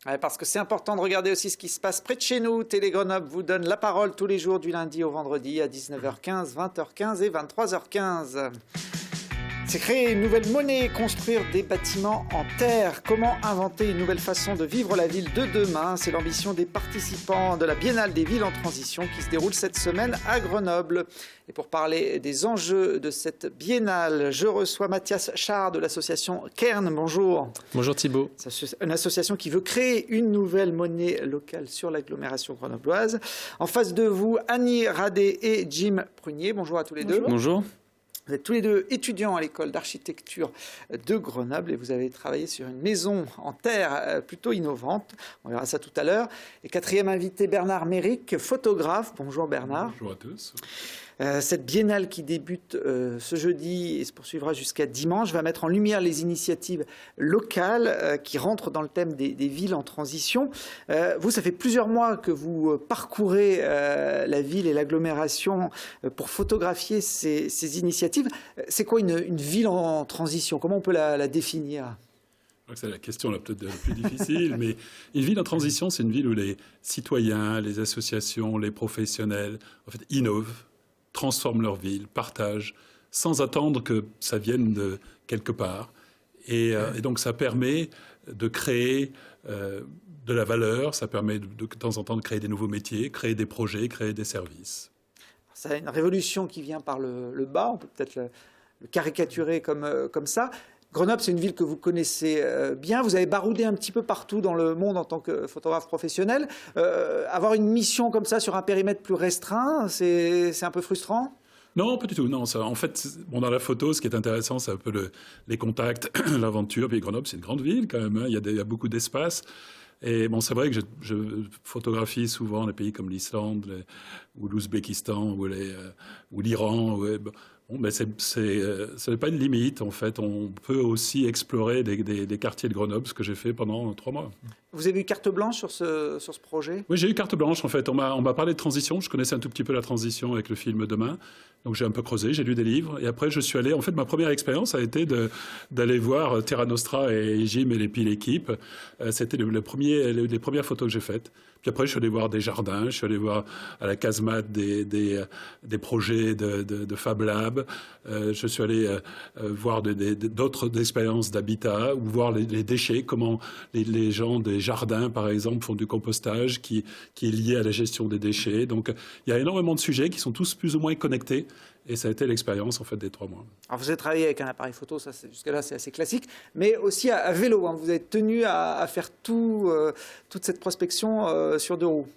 Ouais, parce que c'est important de regarder aussi ce qui se passe près de chez nous. Télé Grenoble vous donne la parole tous les jours du lundi au vendredi à 19h15, 20h15 et 23h15. C'est créer une nouvelle monnaie, construire des bâtiments en terre. Comment inventer une nouvelle façon de vivre la ville de demain? C'est l'ambition des participants de la Biennale des villes en transition qui se déroule cette semaine à Grenoble. Et pour parler des enjeux de cette biennale, je reçois Mathias Chard de l'association Cairn. Bonjour. Bonjour Thibault. C'est une association qui veut créer une nouvelle monnaie locale sur l'agglomération grenobloise. En face de vous, Annie Radet et Jim Prunier. Bonjour à tous les deux. Bonjour. Vous êtes tous les deux étudiants à l'école d'architecture de Grenoble et vous avez travaillé sur une maison en terre plutôt innovante. On verra ça tout à l'heure. Et quatrième invité, Bernard Méric, photographe. Bonjour Bernard. Bonjour à tous. Cette biennale qui débute ce jeudi et se poursuivra jusqu'à dimanche va mettre en lumière les initiatives locales qui rentrent dans le thème des villes en transition. Vous, ça fait plusieurs mois que vous parcourez la ville et l'agglomération pour photographier ces initiatives. C'est quoi une ville en transition? Comment on peut la définir? C'est la question peut-être la plus difficile, mais une ville en transition, c'est une ville où les citoyens, les associations, les professionnels, en fait, innovent, transforment leur ville, partagent, sans attendre que ça vienne de quelque part. Et donc ça permet de créer de la valeur, ça permet de temps en temps de créer des nouveaux métiers, créer des projets, créer des services. C'est une révolution qui vient par le bas, on peut peut-être le caricaturer comme ça. Grenoble, c'est une ville que vous connaissez bien. Vous avez baroudé un petit peu partout dans le monde en tant que photographe professionnel. Avoir une mission comme ça sur un périmètre plus restreint, c'est un peu frustrant? Non, pas du tout. Non, ça, en fait, bon, dans la photo, ce qui est intéressant, c'est un peu les contacts, l'aventure. Puis Grenoble, c'est une grande ville quand même. Hein. Il y a beaucoup d'espace. Et bon, c'est vrai que je photographie souvent les pays comme l'Islande ou l'Ouzbékistan ou l'Iran. Bon, mais ce n'est pas une limite, en fait. On peut aussi explorer des quartiers de Grenoble, ce que j'ai fait pendant 3 mois. Vous avez eu carte blanche sur ce projet? Oui, j'ai eu carte blanche, en fait. On m'a parlé de transition. Je connaissais un tout petit peu la transition avec le film Demain. Donc j'ai un peu creusé, j'ai lu des livres. Et après, je suis allé... En fait, ma première expérience a été d'aller voir Terra Nostra et Jim et l'équipe. C'était les premières photos que j'ai faites. Puis après, je suis allé voir des jardins, je suis allé voir à la casemate des projets de Fab Lab. Je suis allé voir d'autres expériences d'habitat ou voir les déchets, comment les gens des jardins, par exemple, font du compostage qui est lié à la gestion des déchets. Donc, il y a énormément de sujets qui sont tous plus ou moins connectés. Et ça a été l'expérience en fait des 3 mois. Alors vous avez travaillé avec un appareil photo, ça jusque-là c'est assez classique, mais aussi à vélo. Hein. Vous êtes tenu à faire toute cette prospection sur 2 roues.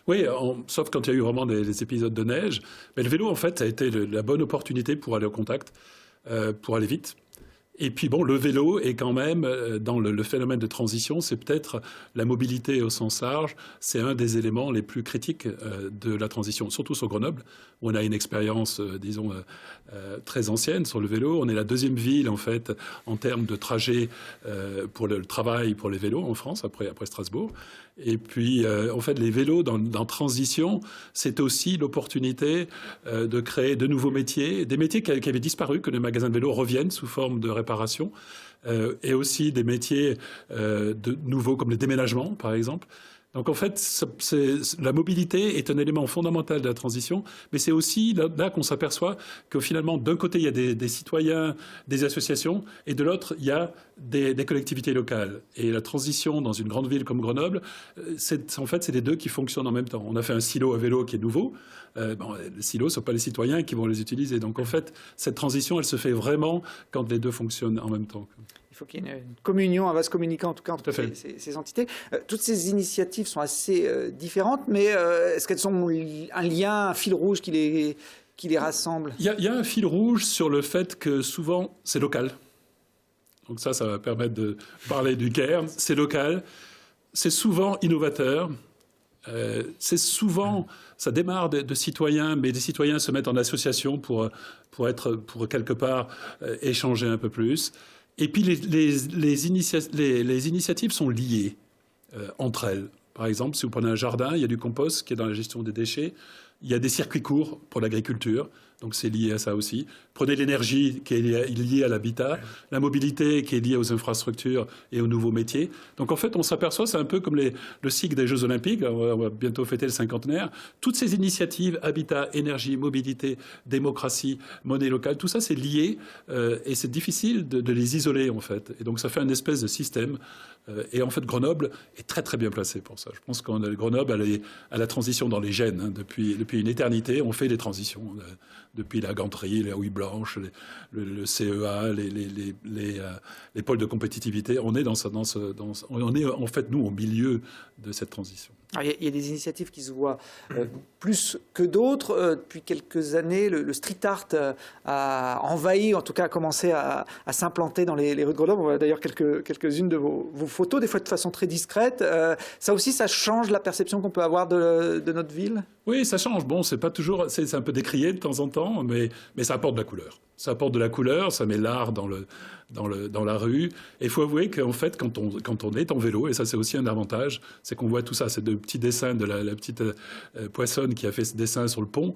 Oui, sauf quand il y a eu vraiment des épisodes de neige. Mais le vélo en fait ça a été la bonne opportunité pour aller au contact, pour aller vite. Et puis bon, le vélo est quand même, dans le phénomène de transition, c'est peut-être la mobilité au sens large, c'est un des éléments les plus critiques de la transition, surtout sur Grenoble, où on a une expérience, disons, très ancienne sur le vélo. On est la 2e ville, en fait, en termes de trajet pour le travail, pour les vélos en France, après Strasbourg. Et puis, en fait, les vélos dans transition, c'est aussi l'opportunité de créer de nouveaux métiers, des métiers qui avaient disparu, que les magasins de vélos reviennent sous forme de réparation, et aussi des métiers nouveaux comme les déménagements, par exemple. Donc en fait, la mobilité est un élément fondamental de la transition, mais c'est aussi là qu'on s'aperçoit que finalement, d'un côté, il y a des citoyens, des associations, et de l'autre, il y a des collectivités locales. Et la transition dans une grande ville comme Grenoble, en fait, c'est les deux qui fonctionnent en même temps. On a fait un silo à vélo qui est nouveau. Les silos, ce ne sont pas les citoyens qui vont les utiliser. Donc en fait, cette transition, elle se fait vraiment quand les deux fonctionnent en même temps. Il faut qu'il y ait une communion, un vase communicant en tout cas entre ces entités. Toutes ces initiatives sont assez différentes, mais est-ce qu'elles ont un lien, un fil rouge qui les rassemble? Il y a un fil rouge sur le fait que souvent, c'est local. Donc ça va permettre de parler du Cairn. C'est local, c'est souvent innovateur. C'est souvent, ça démarre de citoyens, mais des citoyens se mettent en association pour quelque part échanger un peu plus. Et puis les initiatives sont liées entre elles. Par exemple, si vous prenez un jardin, il y a du compost qui est dans la gestion des déchets. Il y a des circuits courts pour l'agriculture. Donc c'est lié à ça aussi. Prenez l'énergie qui est liée à l'habitat, la mobilité qui est liée aux infrastructures et aux nouveaux métiers. Donc en fait, on s'aperçoit, c'est un peu comme le cycle des Jeux Olympiques, on va bientôt fêter le cinquantenaire. Toutes ces initiatives, habitat, énergie, mobilité, démocratie, monnaie locale, tout ça c'est lié et c'est difficile de les isoler en fait. Et donc ça fait une espèce de système. Et en fait, Grenoble est très très bien placé pour ça. Je pense que Grenoble a la transition dans les gènes. Hein. Depuis une éternité, on fait des transitions. Depuis la ganterie, les houilles blanches, le CEA, les pôles de compétitivité, on est on est en fait nous au milieu de cette transition. Il y a des initiatives qui se voient plus que d'autres. Depuis quelques années, le street art a envahi, en tout cas a commencé à s'implanter dans les rues de Grenoble. On voit d'ailleurs quelques-unes de vos photos, des fois de façon très discrète. Ça aussi, ça change la perception qu'on peut avoir de notre ville ? Oui, ça change. Bon, c'est pas toujours, c'est un peu décrié de temps en temps, mais ça apporte de la couleur. Ça apporte de la couleur, ça met l'art dans la rue. Et il faut avouer qu'en fait, quand on est en vélo, et ça c'est aussi un avantage, c'est qu'on voit tout ça. C'est de petits dessins de la petite Poissonne qui a fait ce dessin sur le pont.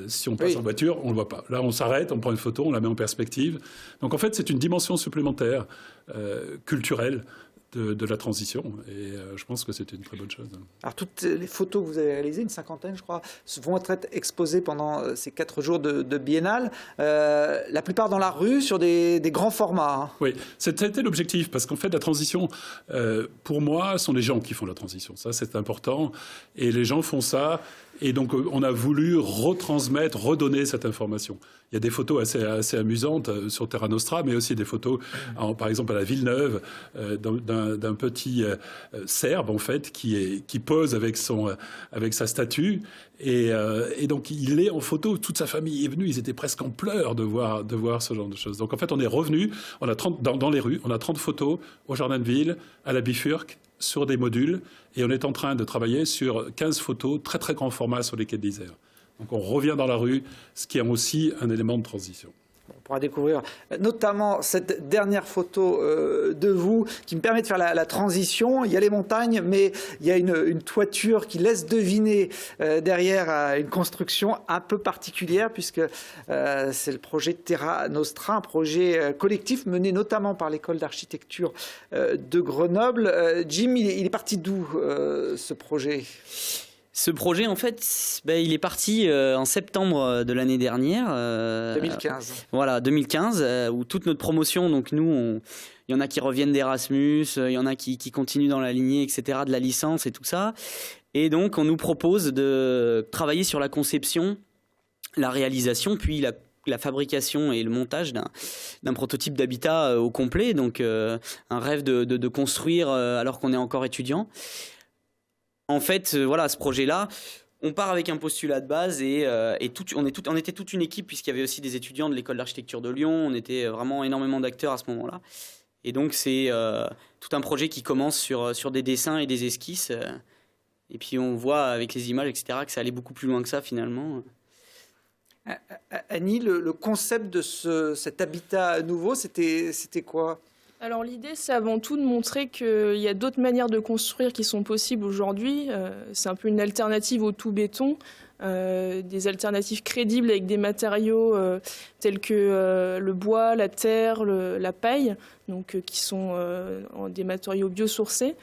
Si on passe en voiture, on ne le voit pas. Là, on s'arrête, on prend une photo, on la met en perspective. Donc en fait, c'est une dimension supplémentaire culturelle de la transition. Et je pense que c'est une très bonne chose. Alors, toutes les photos que vous avez réalisées, une cinquantaine, je crois, vont être exposées pendant ces 4 jours de biennale. La plupart dans la rue, sur des grands formats. Hein. Oui, c'était l'objectif, parce qu'en fait, la transition, pour moi, sont les gens qui font la transition. Ça, c'est important. Et les gens font ça. Et donc, on a voulu retransmettre, redonner cette information. Il y a des photos assez amusantes sur Terra Nostra, mais aussi des photos, par exemple, à la Villeneuve, d'un petit Serbe, en fait, qui pose avec sa statue. Et donc, il est en photo. Toute sa famille est venue. Ils étaient presque en pleurs de voir ce genre de choses. Donc, en fait, on est revenu. On a dans les rues, on a 30 photos au Jardin de Ville, à la Bifurque, sur des modules, et on est en train de travailler sur 15 photos très très grand format sur les quais de l'Isère. Donc on revient dans la rue, ce qui est aussi un élément de transition. On pourra découvrir notamment cette dernière photo de vous qui me permet de faire la transition. Il y a les montagnes, mais il y a une toiture qui laisse deviner derrière une construction un peu particulière, puisque c'est le projet Terra Nostra, un projet collectif mené notamment par l'école d'architecture de Grenoble. Jim, il est parti d'où ce projet ? Ce projet, en fait, il est parti en septembre de l'année dernière. 2015. Voilà, 2015, où toute notre promotion, donc nous, il y en a qui reviennent d'Erasmus, il y en a qui continuent dans la lignée, etc., de la licence et tout ça. Et donc, on nous propose de travailler sur la conception, la réalisation, puis la fabrication et le montage d'un prototype d'habitat au complet. Donc, un rêve de construire alors qu'on est encore étudiant. En fait, voilà, ce projet-là, on part avec un postulat de base et on était toute une équipe, puisqu'il y avait aussi des étudiants de l'école d'architecture de Lyon. On était vraiment énormément d'acteurs à ce moment-là. Et donc, c'est tout un projet qui commence sur des dessins et des esquisses. Et puis, on voit avec les images, etc., que ça allait beaucoup plus loin que ça, finalement. Annie, le concept de cet habitat nouveau, c'était quoi ? Alors l'idée, c'est avant tout de montrer qu'il y a d'autres manières de construire qui sont possibles aujourd'hui. C'est un peu une alternative au tout béton, des alternatives crédibles avec des matériaux tels que le bois, la terre, la paille, donc, qui sont des matériaux biosourcés.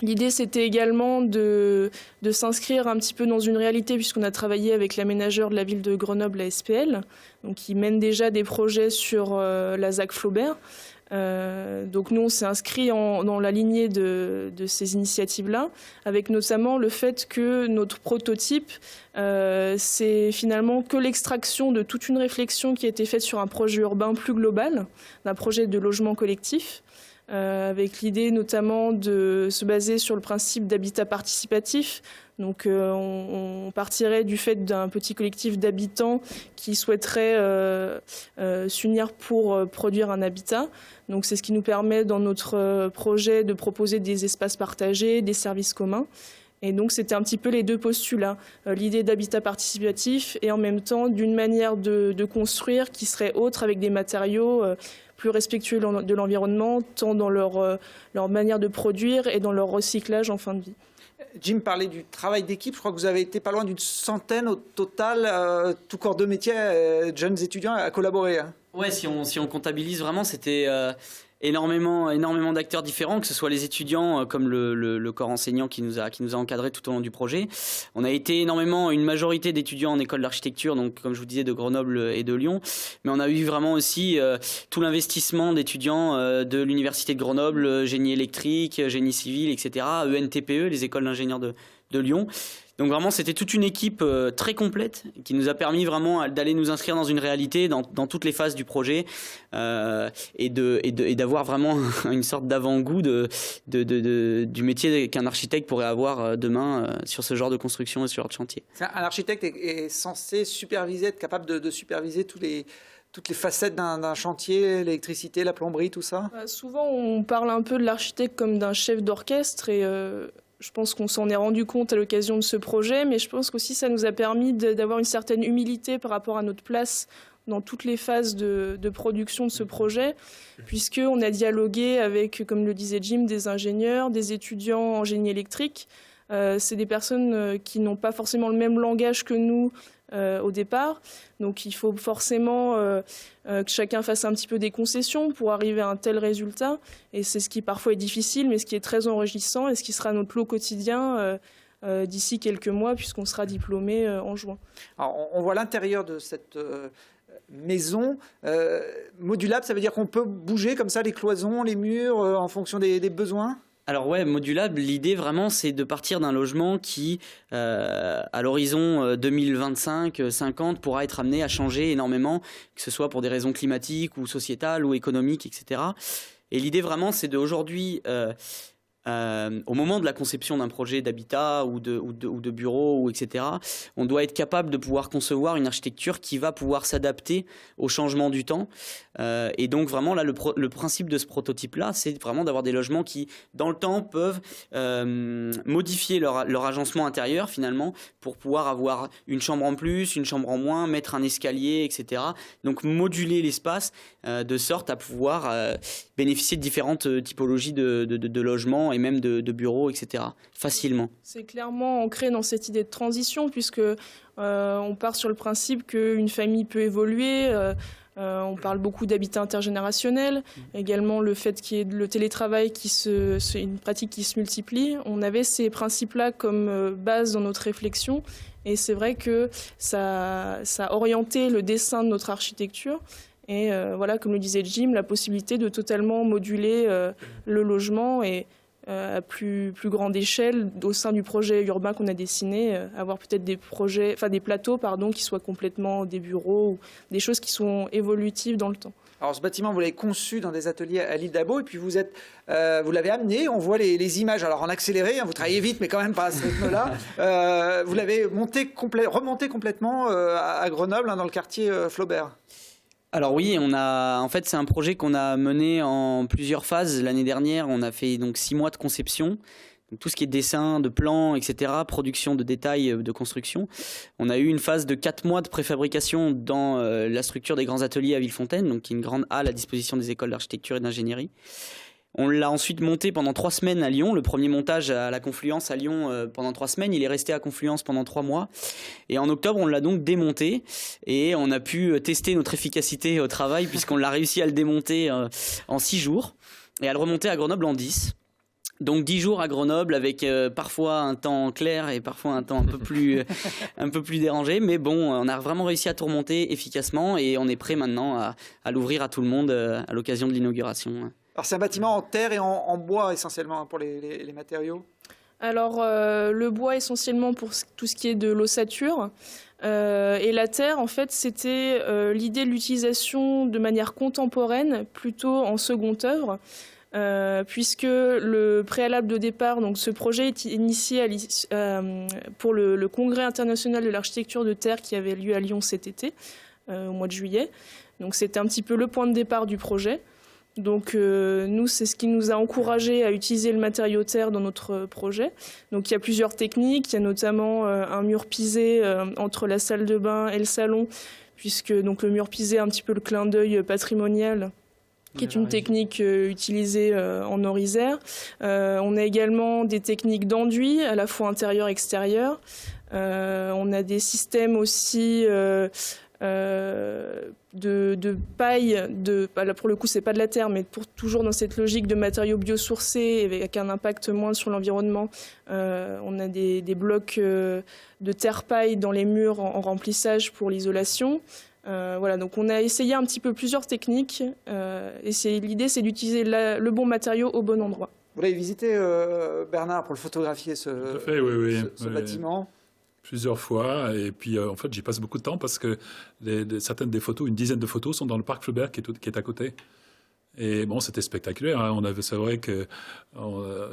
L'idée, c'était également de s'inscrire un petit peu dans une réalité, puisqu'on a travaillé avec l'aménageur de la ville de Grenoble, la SPL, donc qui mène déjà des projets sur la ZAC Flaubert. Donc nous, on s'est inscrit dans la lignée de ces initiatives-là, avec notamment le fait que notre prototype, c'est finalement que l'extraction de toute une réflexion qui a été faite sur un projet urbain plus global, d'un projet de logement collectif. Avec l'idée notamment de se baser sur le principe d'habitat participatif. Donc on partirait du fait d'un petit collectif d'habitants qui souhaiteraient s'unir pour produire un habitat. Donc c'est ce qui nous permet dans notre projet de proposer des espaces partagés, des services communs. Et donc c'était un petit peu les deux postulats, l'idée d'habitat participatif et en même temps d'une manière de construire qui serait autre, avec des matériaux plus respectueux de l'environnement, tant dans leur manière de produire et dans leur recyclage en fin de vie. Jim parlait du travail d'équipe. Je crois que vous avez été pas loin d'une centaine au total, tout corps de métier, jeunes étudiants à collaborer. Hein. Ouais, si on comptabilise vraiment, c'était énormément d'acteurs différents, que ce soit les étudiants comme le corps enseignant qui nous a encadrés tout au long du projet. On a été une majorité d'étudiants en école d'architecture, donc comme je vous disais de Grenoble et de Lyon, mais on a eu vraiment aussi tout l'investissement d'étudiants de l'université de Grenoble, génie électrique, génie civil, etc., ENTPE, les écoles d'ingénieurs de Lyon. Donc vraiment, c'était toute une équipe très complète qui nous a permis vraiment d'aller nous inscrire dans une réalité dans toutes les phases du projet et d'avoir vraiment une sorte d'avant-goût du métier qu'un architecte pourrait avoir demain sur ce genre de construction et sur ce genre de chantier. Un architecte est censé superviser, être capable de superviser toutes les facettes d'un chantier, l'électricité, la plomberie, tout ça. Souvent, on parle un peu de l'architecte comme d'un chef d'orchestre et je pense qu'on s'en est rendu compte à l'occasion de ce projet, mais je pense qu'aussi ça nous a permis d'avoir une certaine humilité par rapport à notre place dans toutes les phases de production de ce projet, puisqu'on a dialogué avec, comme le disait Jim, des ingénieurs, des étudiants en génie électrique. C'est des personnes qui n'ont pas forcément le même langage que nous au départ. Donc il faut forcément que chacun fasse un petit peu des concessions pour arriver à un tel résultat. Et c'est ce qui parfois est difficile, mais ce qui est très enrichissant et ce qui sera notre lot quotidien d'ici quelques mois, puisqu'on sera diplômé en juin. Alors, on voit l'intérieur de cette maison modulable. Ça veut dire qu'on peut bouger comme ça les cloisons, les murs en fonction des besoins? Alors ouais, modulable, l'idée vraiment c'est de partir d'un logement qui, à l'horizon 2025-50, pourra être amené à changer énormément, que ce soit pour des raisons climatiques ou sociétales ou économiques, etc. Et l'idée vraiment c'est d'aujourd'hui, au moment de la conception d'un projet d'habitat ou de bureau, ou etc., on doit être capable de pouvoir concevoir une architecture qui va pouvoir s'adapter au changement du temps. Et donc vraiment là, le principe de ce prototype-là, c'est vraiment d'avoir des logements qui, dans le temps, peuvent modifier leur agencement intérieur finalement pour pouvoir avoir une chambre en plus, une chambre en moins, mettre un escalier, etc. Donc moduler l'espace de sorte à pouvoir bénéficier de différentes typologies de logements et même de bureaux, etc. facilement. C'est clairement ancré dans cette idée de transition puisque on part sur le principe qu'une famille peut évoluer. On parle beaucoup d'habitat intergénérationnel, également le fait qu'il y ait le télétravail c'est une pratique qui se multiplie. On avait ces principes-là comme base dans notre réflexion et c'est vrai que ça a orienté le dessin de notre architecture. Et voilà, comme le disait Jim, la possibilité de totalement moduler le logement et à plus grande échelle au sein du projet urbain qu'on a dessiné, avoir peut-être des plateaux qui soient complètement des bureaux ou des choses qui sont évolutives dans le temps. Alors ce bâtiment, vous l'avez conçu dans des ateliers à l'île d'Abo et puis vous l'avez amené, on voit les images, alors en accéléré, vous travaillez vite mais quand même pas à ce rythme-là. Vous l'avez remonté complètement à Grenoble, dans le quartier Flaubert. Alors oui, en fait c'est un projet qu'on a mené en plusieurs phases. L'année dernière, on a fait donc 6 mois de conception, donc tout ce qui est dessin, de plans, etc., production de détails de construction. On a eu une phase de 4 mois de préfabrication dans la structure des grands ateliers à Villefontaine, donc qui est une grande halle à disposition des écoles d'architecture et d'ingénierie. On l'a ensuite monté pendant 3 semaines à Lyon. Le premier montage à la Confluence à Lyon pendant 3 semaines. Il est resté à Confluence pendant 3 mois. Et en octobre, on l'a donc démonté. Et on a pu tester notre efficacité au travail puisqu'on l'a réussi à le démonter en 6 jours et à le remonter à Grenoble en 10. Donc 10 jours à Grenoble avec parfois un temps clair et parfois un temps un peu plus dérangé. Mais bon, on a vraiment réussi à tout remonter efficacement et on est prêt maintenant à l'ouvrir à tout le monde à l'occasion de l'inauguration. Alors c'est un bâtiment en terre et en bois essentiellement pour les matériaux. Alors le bois essentiellement pour tout ce qui est de l'ossature et la terre en fait c'était l'idée de l'utilisation de manière contemporaine plutôt en seconde œuvre. Puisque le préalable de départ, donc ce projet est initié pour le Congrès international de l'architecture de terre qui avait lieu à Lyon cet été, au mois de juillet. Donc c'était un petit peu le point de départ du projet. Donc nous, c'est ce qui nous a encouragé à utiliser le matériau terre dans notre projet. Donc il y a plusieurs techniques, il y a notamment un mur pisé entre la salle de bain et le salon, puisque donc le mur pisé a un petit peu le clin d'œil patrimonial qui est une technique utilisée en Orisère. On a également des techniques d'enduit, à la fois intérieur-extérieur. On a des systèmes aussi de paille, là pour le coup c'est pas de la terre, mais toujours dans cette logique de matériaux biosourcés avec un impact moindre sur l'environnement. On a des blocs de terre-paille dans les murs en remplissage pour l'isolation. Voilà, donc on a essayé un petit peu plusieurs techniques et l'idée c'est d'utiliser le bon matériau au bon endroit. Vous l'avez visité, Bernard, pour le photographier, ce bâtiment? Plusieurs fois, et puis en fait j'y passe beaucoup de temps parce que certaines des photos, une dizaine de photos sont dans le parc Flaubert qui est à côté. Et bon, c'était spectaculaire, hein. C'est vrai que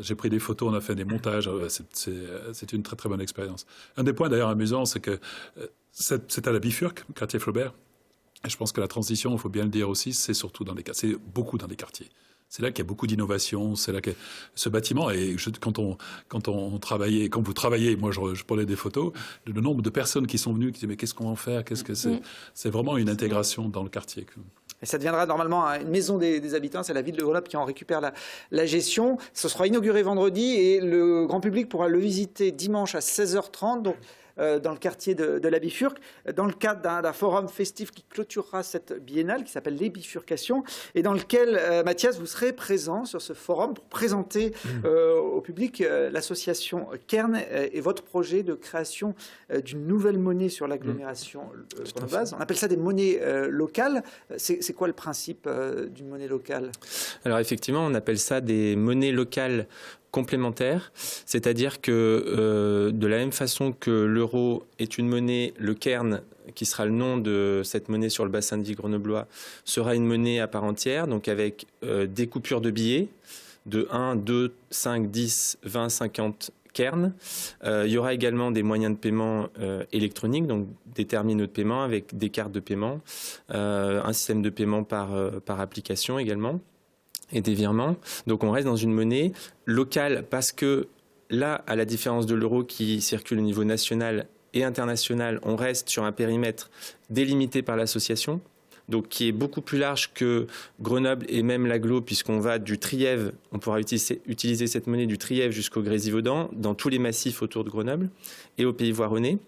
j'ai pris des photos, on a fait des montages, c'est une très très bonne expérience. Un des points d'ailleurs amusants, c'est que c'est à la Bifurque, quartier Flaubert, et je pense que la transition, il faut bien le dire aussi, c'est beaucoup dans les quartiers. C'est là qu'il y a beaucoup d'innovation. C'est là que ce bâtiment, et quand vous travaillez, moi je prenais des photos, le nombre de personnes qui sont venues, qui disaient mais qu'est-ce qu'on va en faire, qu'est-ce que c'est, c'est vraiment une intégration dans le quartier. Et ça deviendra normalement une maison des habitants. C'est la ville de Grenoble qui en récupère la gestion. Ce sera inauguré vendredi et le grand public pourra le visiter dimanche à 16h30. Donc, dans le quartier de la Bifurque, dans le cadre d'un forum festif qui clôturera cette biennale qui s'appelle Les Bifurcations, et dans lequel, Mathias, vous serez présent sur ce forum pour présenter au public l'association Cairn et votre projet de création d'une nouvelle monnaie sur l'agglomération grenobloise. On appelle ça des monnaies locales. C'est quoi le principe d'une monnaie locale? Alors effectivement, on appelle ça des monnaies locales complémentaires, c'est-à-dire que de la même façon que l'euro est une monnaie, le Cairn, qui sera le nom de cette monnaie sur le bassin de vie grenoblois, sera une monnaie à part entière, donc avec des coupures de billets de 1, 2, 5, 10, 20, 50 Cairn. Il y aura également des moyens de paiement électroniques, donc des terminaux de paiement avec des cartes de paiement, un système de paiement par application également, et des virements. Donc on reste dans une monnaie locale parce que là, à la différence de l'euro qui circule au niveau national et international, on reste sur un périmètre délimité par l'association, donc qui est beaucoup plus large que Grenoble et même l'agglo, puisqu'on va du Trièves, on pourra utiliser cette monnaie du Trièves jusqu'au Grésivaudan, dans tous les massifs autour de Grenoble et au Pays Voironnais.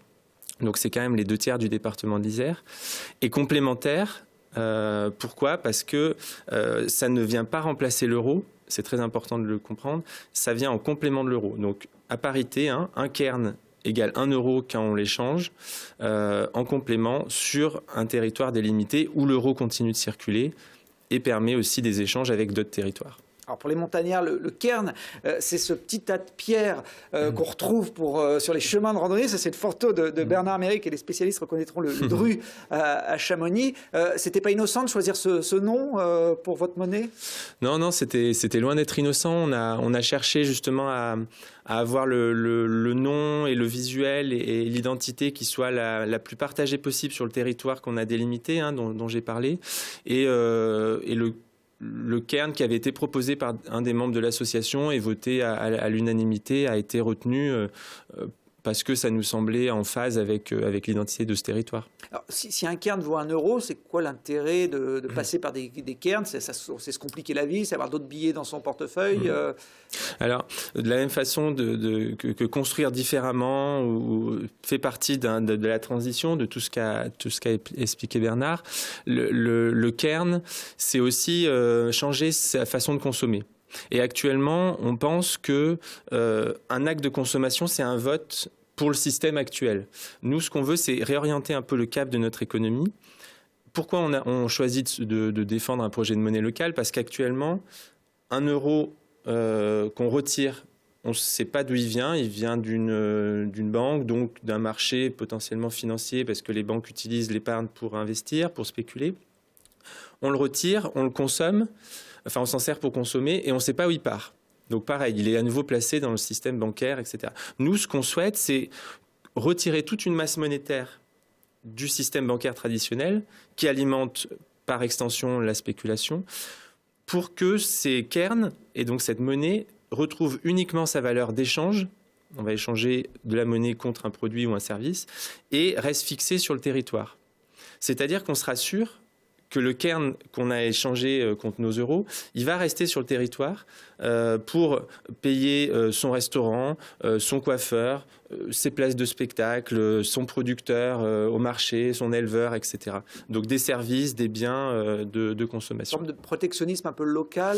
Donc c'est quand même les 2/3 du département de l'Isère. Et complémentaire, pourquoi ? Parce que ça ne vient pas remplacer l'euro, c'est très important de le comprendre, ça vient en complément de l'euro. Donc à parité, un Cairn égale 1 euro quand on l'échange, en complément sur un territoire délimité où l'euro continue de circuler et permet aussi des échanges avec d'autres territoires. Alors pour les montagnards, le Cairn, c'est ce petit tas de pierres qu'on retrouve sur les chemins de randonnée. Ça, c'est une photo de Bernard Méric et les spécialistes reconnaîtront le dru à Chamonix. C'était pas innocent de choisir ce nom pour votre monnaie ? Non, c'était loin d'être innocent. On a cherché justement à avoir le nom et le visuel et l'identité qui soit la plus partagée possible sur le territoire qu'on a délimité, dont j'ai parlé. Et le Cairn qui avait été proposé par un des membres de l'association et voté à l'unanimité a été retenu parce que ça nous semblait en phase avec l'identité de ce territoire. Alors, si un Cairn vaut 1 euro, c'est quoi l'intérêt de passer par des Cairns ? C'est se compliquer la vie, c'est avoir d'autres billets dans son portefeuille Alors, de la même façon que construire différemment fait partie de la transition, de tout ce qu'a expliqué Bernard, le Cairn, c'est aussi changer sa façon de consommer. Et actuellement, on pense que un acte de consommation, c'est un vote pour le système actuel. Nous, ce qu'on veut, c'est réorienter un peu le cap de notre économie. Pourquoi on choisit de défendre un projet de monnaie locale ? Parce qu'actuellement, 1 euro qu'on retire, on ne sait pas d'où il vient d'une banque, donc d'un marché potentiellement financier, parce que les banques utilisent l'épargne pour investir, pour spéculer. On le retire, on le consomme, enfin on s'en sert pour consommer et on ne sait pas où il part. Donc pareil, il est à nouveau placé dans le système bancaire, etc. Nous, ce qu'on souhaite, c'est retirer toute une masse monétaire du système bancaire traditionnel qui alimente par extension la spéculation pour que ces cairns et donc cette monnaie retrouvent uniquement sa valeur d'échange. On va échanger de la monnaie contre un produit ou un service et reste fixée sur le territoire. C'est-à-dire qu'on sera sûr que le cairn qu'on a échangé contre nos euros, il va rester sur le territoire pour payer son restaurant, son coiffeur, ses places de spectacle, son producteur au marché, son éleveur, etc. Donc des services, des biens de consommation. Une forme de protectionnisme un peu local.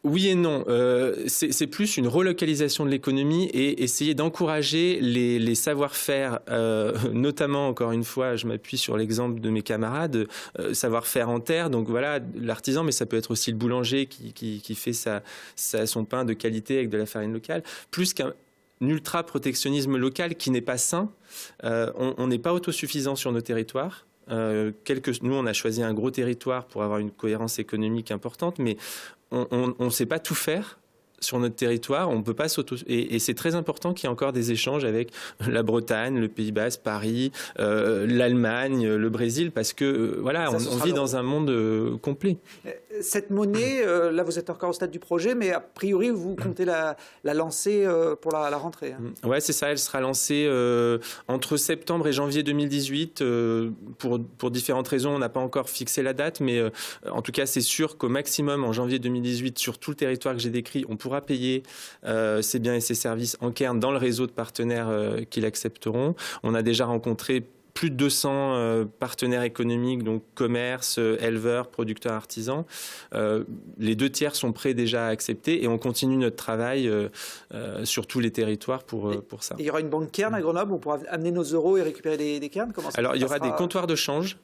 Oui et non. C'est plus une relocalisation de l'économie et essayer d'encourager les savoir-faire, notamment, encore une fois, je m'appuie sur l'exemple de mes camarades, savoir-faire en terre. Donc voilà, l'artisan, mais ça peut être aussi le boulanger qui fait son pain de qualité avec de la farine locale. Plus qu'un ultra-protectionnisme local qui n'est pas sain. On n'est pas autosuffisant sur nos territoires. Nous, on a choisi un gros territoire pour avoir une cohérence économique importante, mais on ne sait pas tout faire sur notre territoire, on peut pas et c'est très important qu'il y ait encore des échanges avec la Bretagne, le Pays Basque, Paris, l'Allemagne, le Brésil, parce que voilà, on vit dans un monde complet. Cette monnaie, là vous êtes encore au stade du projet, mais a priori vous comptez la lancer pour la rentrée. Hein. Ouais, c'est ça, elle sera lancée entre septembre et janvier 2018. Pour différentes raisons, on n'a pas encore fixé la date, mais en tout cas c'est sûr qu'au maximum en janvier 2018, sur tout le territoire que j'ai décrit, on pourra payer ses biens et ses services en cairn dans le réseau de partenaires qui l'accepteront. On a déjà rencontré plus de 200 partenaires économiques, donc commerce, éleveurs, producteurs, artisans. Les 2/3 sont prêts déjà à accepter et on continue notre travail sur tous les territoires pour ça. Et il y aura une banque cairn à Grenoble où on pourra amener nos euros et récupérer des cairns. Alors, il y aura des comptoirs de change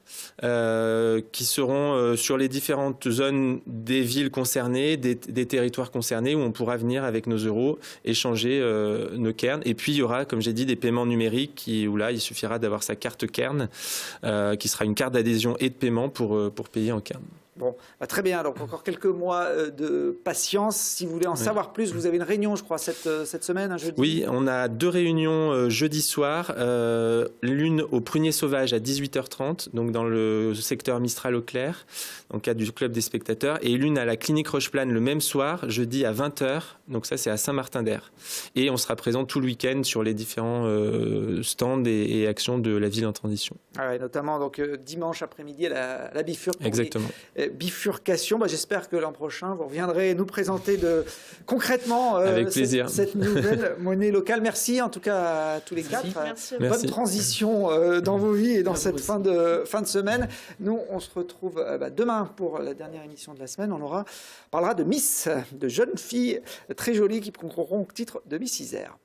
qui seront sur les différentes zones des villes concernées, des territoires concernés, où on pourra venir avec nos euros échanger nos cairns. Et puis, il y aura, comme j'ai dit, des paiements numériques où là, il suffira d'avoir sa carte cairn, qui sera une carte d'adhésion et de paiement pour payer en cairn. Bon, très bien. Donc encore quelques mois de patience. Si vous voulez en savoir plus, vous avez une réunion, je crois, cette semaine, un jeudi. Oui, on a 2 réunions jeudi soir. L'une au Prunier Sauvage à 18h30, donc dans le secteur Mistral-Auclair, dans le cadre du Club des spectateurs, et l'une à la Clinique Rocheplane le même soir, jeudi à 20h. Donc ça, c'est à Saint-Martin-d'Air. Et on sera présent tout le week-end sur les différents stands et actions de la ville en transition. Ah ouais, notamment donc dimanche après-midi à la bifurque. Exactement. Bifurcation. J'espère que l'an prochain, vous reviendrez nous présenter concrètement cette nouvelle monnaie locale. Merci en tout cas à tous les quatre. Merci. Bonne transition dans vos vies et dans cette fin de semaine. Nous, on se retrouve demain pour la dernière émission de la semaine. On parlera de Miss, de jeunes filles très jolies qui concourront au titre de Miss Isère.